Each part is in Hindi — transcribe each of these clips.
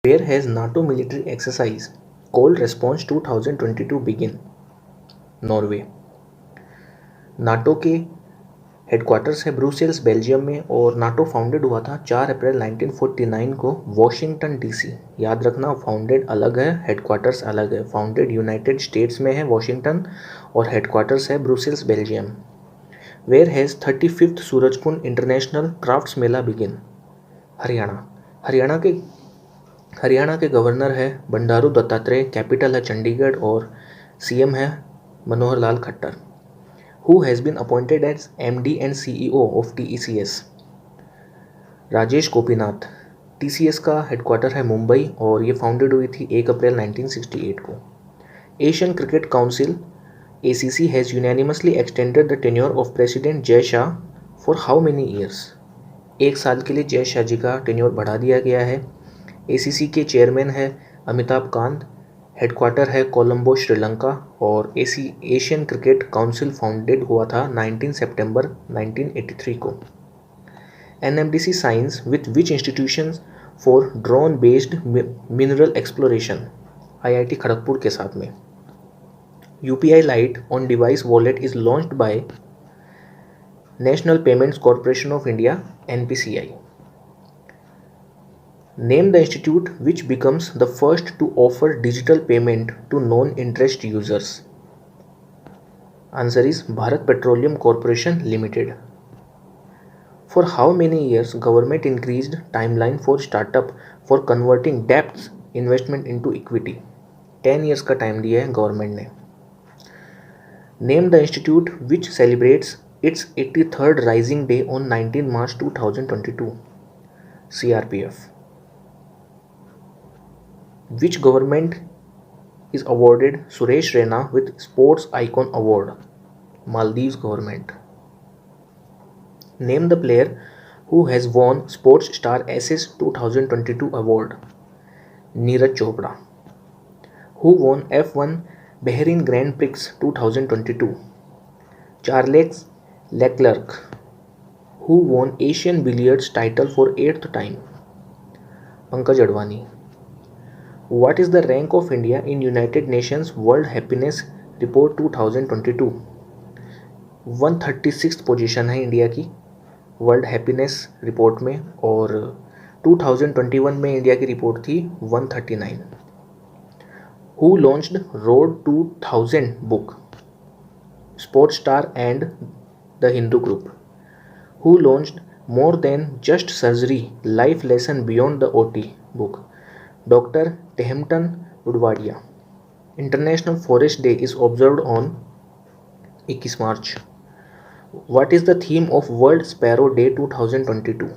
Where has NATO military exercise Cold Response 2022 begin? Norway. NATO के हेडक्वार्टर्स है ब्रुसेल्स बेल्जियम में और नाटो फाउंडेड हुआ था 4 अप्रैल 1949 को वॉशिंगटन डीसी। याद रखना, फाउंडेड अलग है, हेडक्वार्टर्स अलग है। फाउंडेड यूनाइटेड स्टेट्स में है वॉशिंगटन और हेडक्वार्टर्स है Brussels Belgium. Where has 35th Surajkund international crafts Mela begin? Haryana. Haryana के गवर्नर है बंडारू दत्तात्रेय, कैपिटल है चंडीगढ़ और सीएम है Manohar Lal Khattar. Who has been appointed as MD and CEO of TCS? Rajesh Gopinath. TCS का हेडक्वार्टर है मुंबई और ये फाउंडेड हुई थी 1 अप्रैल 1968 को। Asian cricket council ACC has unanimously extended the tenure of President Jay Shah for how many years? 1 साल के लिए जय शाह जी का टेन्योर बढ़ा दिया गया है। ACC के चेयरमैन है अमिताभ कांत, हेडक्वार्टर है कोलंबो श्रीलंका और एशियन क्रिकेट काउंसिल फाउंडेड हुआ था 19 सितंबर 1983 को। NMDC science with which institutions for drone based mineral exploration? IIT Kharagpur के साथ में। UPI light on device wallet is launched by national payments corporation of India NPCI। Name the institute which becomes the first to offer digital payment to non-interest users. Answer is Bharat Petroleum Corporation Limited. For how many years government increased timeline for startup for converting debts investment into equity? 10 years का टाइम दिया है गवर्नमेंट ने। Name the institute which celebrates its 83rd Rising Day on 19 March 2022. CRPF. Which government is awarded Suresh Raina with Sports Icon Award? Maldives government. Name the player who has won Sports Star Assist 2022 award. Neeraj Chopra. Who won F1 Bahrain Grand Prix 2022? Charles Leclerc. Who won Asian Billiards title for 8th time? Pankaj Advani. What is the rank of India in United Nations World Happiness Report 2022? 136th position है इंडिया की वर्ल्ड हैप्पीनेस रिपोर्ट में और 2021 में इंडिया की रिपोर्ट थी 139। Who launched Road to 1000 book? Sports Star and the Hindu Group. Who launched More Than Just Surgery Life Lesson Beyond the OT book? Dr. Tehmton Udwadia. International Forest Day is observed on 21 March. What is the theme of World Sparrow Day 2022?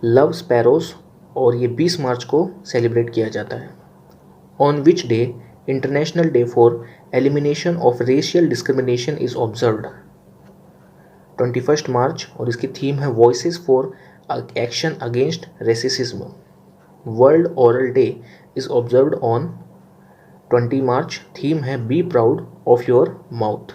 Love sparrows और ये 20 मार्च को सेलिब्रेट किया जाता है। On which day international day for elimination of racial discrimination is observed? 21 मार्च और इसकी थीम है voices for action against racism. World oral day is observed on 20 March. Theme है be proud of your mouth.